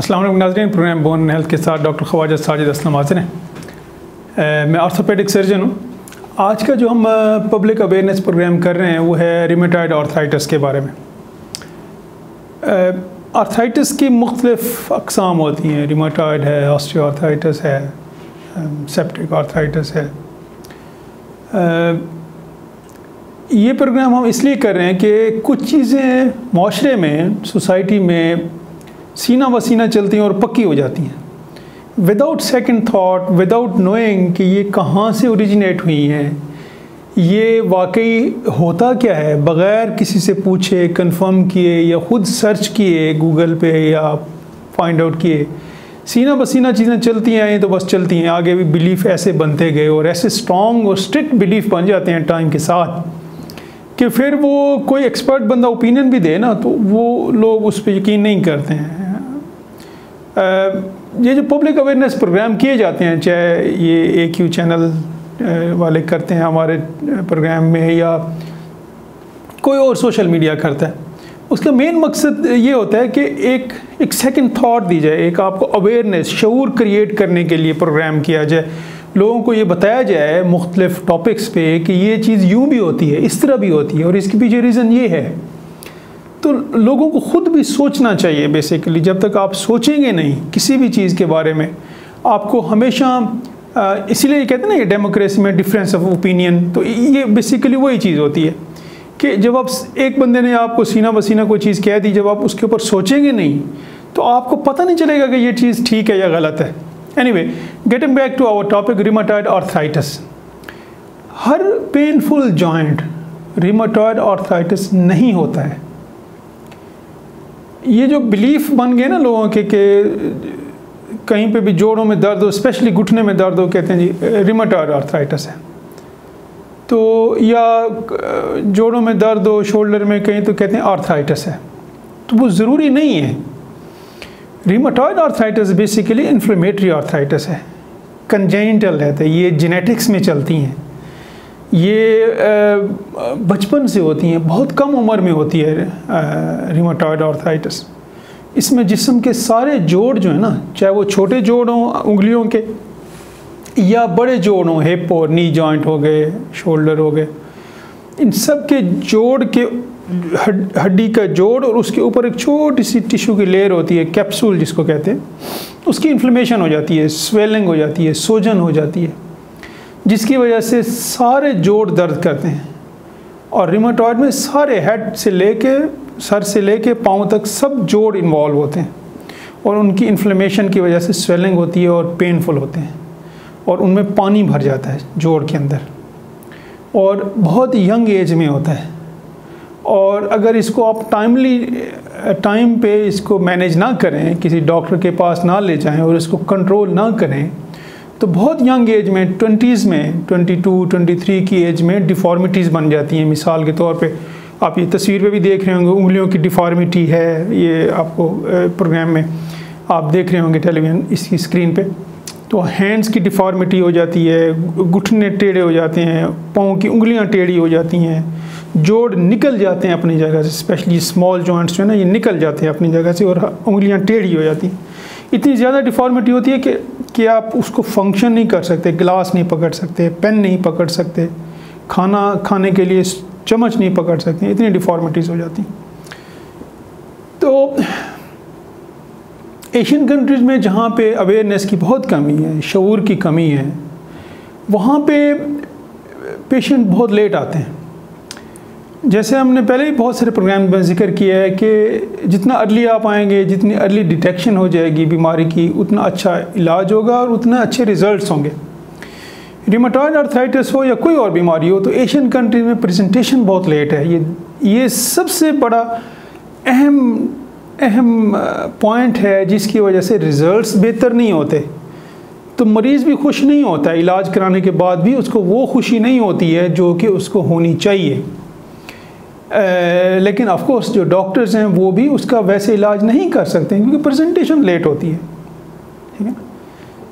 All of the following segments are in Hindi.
अस्सलाम वालेकुम नाज़रीन, प्रोग्राम बोन हेल्थ के साथ डॉक्टर ख्वाजा साजिद असलम हाज़िर हैं। मैं ऑर्थोपेडिक सर्जन हूँ। आज का जो हम पब्लिक अवेयरनेस प्रोग्राम कर रहे हैं वो है रिमेटॉयड आर्थराइटिस के बारे में। आर्थराइटिस की मुख्तलिफ़ अक़साम होती हैं। रिमेटॉयड है, ऑस्टियोआर्थराइटिस है, सेप्टिक आर्थराइटिस है। ये प्रोग्राम हम इसलिए कर रहे हैं कि कुछ चीज़ें माशरे में, सोसाइटी में सीना व सीना चलती हैं और पक्की हो जाती हैं without second thought, without knowing कि ये कहाँ से ओरिजिनेट हुई हैं, ये वाकई होता क्या है, बग़ैर किसी से पूछे, कंफर्म किए या ख़ुद सर्च किए गूगल पे या फाइंड आउट किए, सीना ब सीना चीज़ें चलती हैं तो बस चलती हैं। आगे भी बिलीफ ऐसे बनते गए और ऐसे स्ट्रॉन्ग और स्ट्रिक्ट बिलीफ बन जाते हैं टाइम के साथ कि फिर वो कोई एक्सपर्ट बंदा ओपिनियन भी दे ना तो वो लोग उस पर यकीन नहीं करते हैं। ये जो पब्लिक अवेयरनेस प्रोग्राम किए जाते हैं, चाहे ये AQ चैनल वाले करते हैं हमारे प्रोग्राम में या कोई और सोशल मीडिया करता है, उसका मेन मकसद ये होता है कि एक सेकंड थाट दी जाए, एक आपको अवेयरनेस, शऊर क्रिएट करने के लिए प्रोग्राम किया जाए। लोगों को ये बताया जाए मुख्तलिफ टॉपिक्स पे कि ये चीज़ यूँ भी होती है, इस तरह भी होती है और इसके पीछे रीज़न ये है। तो लोगों को ख़ुद भी सोचना चाहिए। बेसिकली जब तक आप सोचेंगे नहीं किसी भी चीज़ के बारे में, आपको हमेशा इसीलिए ये कहते हैं ना ये डेमोक्रेसी में डिफरेंस ऑफ ओपिनियन, तो ये बेसिकली वही चीज़ होती है कि जब आप एक बंदे ने आपको सीना ब सीना कोई चीज़ कह दी, जब आप उसके ऊपर सोचेंगे नहीं तो आपको पता नहीं चलेगा कि ये चीज़ ठीक है या गलत है। Anyway, getting back to our topic, rheumatoid arthritis. हर पेनफुल जॉइंट रिमेटॉयड आर्थराइटिस नहीं होता है। ये जो बिलीफ बन गए ना लोगों के कि कहीं पे भी जोड़ों में दर्द हो, स्पेशली घुटने में दर्द हो, कहते हैं जी रिमेटॉयड आर्थराइटिस है। तो या जोड़ों में दर्द हो, शोल्डर में कहीं, तो कहते हैं आर्थराइटिस है। तो वो ज़रूरी नहीं है। रिमेटॉयड आर्थराइटिस बेसिकली इन्फ्लेमेटरी आर्थराइटिस है, कंजेनिटल है, तो ये जेनेटिक्स में चलती हैं, ये बचपन से होती हैं, बहुत कम उम्र में होती है रिमेटॉयड आर्थराइटिस। इसमें जिस्म के सारे जोड़ जो है ना, चाहे वो छोटे जोड़ हों उंगलियों के या बड़े जोड़ हों, हिप और नी जॉइंट हो गए, शोल्डर हो गए, इन सब के जोड़ के हड्डी का जोड़ और उसके ऊपर एक छोटी सी टिश्यू की लेयर होती है, कैप्सूल जिसको कहते हैं, उसकी इन्फ्लेमेशन हो जाती है, स्वेलिंग हो जाती है, सोजन हो जाती है, जिसकी वजह से सारे जोड़ दर्द करते हैं। और रिमेटॉयड में सारे हेड से लेके, सर से लेके पाँव तक सब जोड़ इन्वॉल्व होते हैं और उनकी इन्फ्लेमेशन की वजह से स्वेलिंग होती है और पेनफुल होते हैं और उनमें पानी भर जाता है जोड़ के अंदर और बहुत यंग एज में होता है। और अगर इसको आप टाइम पे इसको मैनेज ना करें, किसी डॉक्टर के पास ना ले जाएं और इसको कंट्रोल ना करें, तो बहुत यंग एज में, 20s में, 22, 23 की एज में डिफ़ॉर्मिटीज़ बन जाती हैं। मिसाल के तौर पे आप ये तस्वीर पे भी देख रहे होंगे, उंगलियों की डिफ़ॉर्मिटी है, ये आपको प्रोग्राम में आप देख रहे होंगे टेलीविज़न इसकी स्क्रीन पे। तो हैंड्स की डिफ़ॉर्मिटी हो जाती है, घुटने टेढ़े हो जाते हैं, पाँव की उंगलियां टेढ़ी हो जाती हैं, जोड़ निकल जाते हैं अपनी जगह से, स्पेशली स्मॉल जॉइंट्स जो है ना, ये निकल जाते हैं अपनी जगह से और उंगलियां टेढ़ी हो जाती हैं। इतनी ज़्यादा डिफ़ॉर्मिटी होती है कि आप उसको फंक्शन नहीं कर सकते, गिलास नहीं पकड़ सकते, पेन नहीं पकड़ सकते, खाना खाने के लिए चम्मच नहीं पकड़ सकते, इतनी डिफ़ॉर्मिटीज़ हो जाती। तो एशियन कंट्रीज़ में जहाँ पे अवेयरनेस की बहुत कमी है, शऊर की कमी है, वहाँ पे पेशेंट बहुत लेट आते हैं। जैसे हमने पहले ही बहुत सारे प्रोग्राम में जिक्र किया है कि जितना अर्ली आप आएंगे, जितनी अर्ली डिटेक्शन हो जाएगी बीमारी की, उतना अच्छा इलाज होगा और उतने अच्छे रिज़ल्ट्स होंगे। रिमेटॉयड आर्थराइटिस हो या कोई और बीमारी हो, तो एशियन कंट्री में प्रेजेंटेशन बहुत लेट है। ये सबसे बड़ा अहम पॉइंट है जिसकी वजह से रिज़ल्ट्स बेहतर नहीं होते। तो मरीज़ भी खुश नहीं होता, इलाज कराने के बाद भी उसको वो खुशी नहीं होती है जो कि उसको होनी चाहिए। लेकिन ऑफ कोर्स जो डॉक्टर्स हैं वो भी उसका वैसे इलाज नहीं कर सकते क्योंकि प्रेजेंटेशन लेट होती है, ठीक है।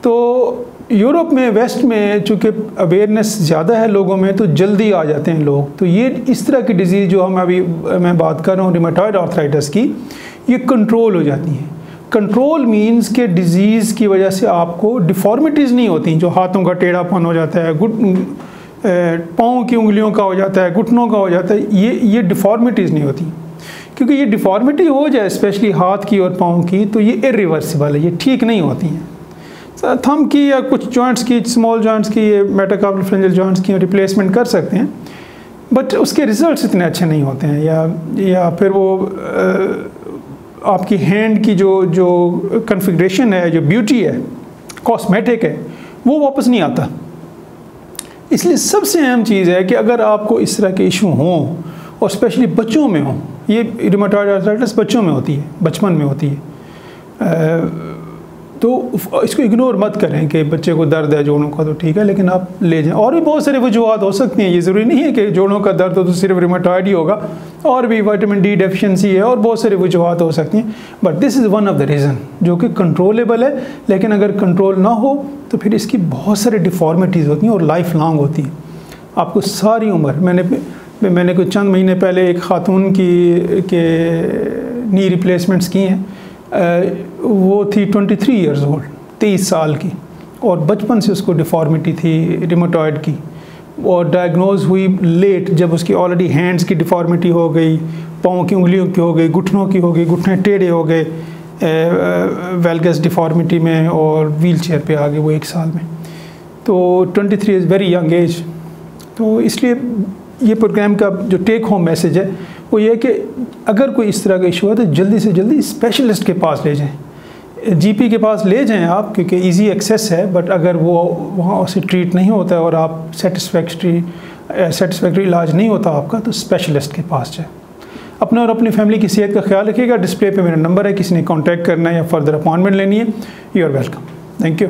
तो यूरोप में, वेस्ट में चूँकि अवेयरनेस ज़्यादा है लोगों में, तो जल्दी आ जाते हैं लोग। तो ये इस तरह की डिज़ीज़ जो मैं बात कर रहा हूँ रिमेटॉयड आर्थराइटिस की, ये कंट्रोल हो जाती हैं। कंट्रोल मींस के डिजीज़ की वजह से आपको डिफॉर्मिटीज़ नहीं होती, जो हाथों का टेढ़ापन हो जाता है, पाँव की उंगलियों का हो जाता है, घुटनों का हो जाता है, ये डिफॉर्मिटीज़ नहीं होती। क्योंकि ये डिफॉर्मिटी हो जाए स्पेशली हाथ की और पाँव की, तो ये इरिवर्सिबल है, ये ठीक नहीं होती हैं। थंब की या कुछ जॉइंट्स की, स्मॉल जॉइंट्स की, ये मेटाकार्पल जॉइंट्स की रिप्लेसमेंट कर सकते हैं, बट उसके रिजल्ट्स इतने अच्छे नहीं होते हैं। या फिर वो आपकी हैंड की जो कन्फिग्रेशन है, जो ब्यूटी है, कॉस्मेटिक है, वो वापस नहीं आता। इसलिए सबसे अहम चीज़ है कि अगर आपको इस तरह के इशू हों और स्पेशली बच्चों में हों, ये रूमेटॉइड आर्थराइटिस बच्चों में होती है, बचपन में होती है, तो इसको इग्नोर मत करें कि बच्चे को दर्द है जोड़ों का तो ठीक है, लेकिन आप ले जाएं। और भी बहुत सारे वजूहत हो सकती हैं, ये ज़रूरी नहीं है कि जोड़ों का दर्द हो तो सिर्फ रूमेटॉइड ही होगा, और भी विटामिन डी डेफिशिएंसी है और बहुत सारे वजूहत हो सकती हैं, but this is one of the reason जो कि कंट्रोलेबल है। लेकिन अगर कंट्रोल ना हो तो फिर इसकी बहुत सारी डिफॉर्मिटीज़ होती हैं और लाइफ लॉन्ग होती हैं, आपको सारी उम्र। मैंने कुछ चंद महीने पहले एक खातून के नी रिप्लेसमेंट्स की हैं, वो थी 23 ईयर्स ओल्ड, 23 साल की, और बचपन से उसको डिफॉर्मिटी थी रूमेटॉइड की, और डायग्नोज हुई लेट, जब उसकी ऑलरेडी हैंड्स की डिफॉर्मिटी हो गई, पाँव की उंगलियों की हो गई, घुटनों की हो गई, घुटने टेढ़े हो गए वेल्गस डिफॉर्मिटी में, और व्हील चेयर पर आ गए वो 1 साल में। तो 23 इज़ वेरी यंग एज। तो इसलिए ये प्रोग्राम का जो टेक होम मैसेज है वो ये है कि अगर कोई इस तरह का इशू है तो जल्दी से जल्दी स्पेशलिस्ट के पास ले जाएं, जीपी के पास ले जाएं आप, क्योंकि इजी एक्सेस है। बट अगर वो वहाँ से ट्रीट नहीं होता है और आप सेटिस्फैक्ट्री इलाज नहीं होता आपका, तो स्पेशलिस्ट के पास जाएं। अपने और अपनी फैमिली की सेहत का ख्याल रखिएगा। डिस्प्ले पे मेरा नंबर है, किसी ने कॉन्टैक्ट करना है या फर्दर अपॉइंटमेंट लेनी है, you are welcome. Thank you.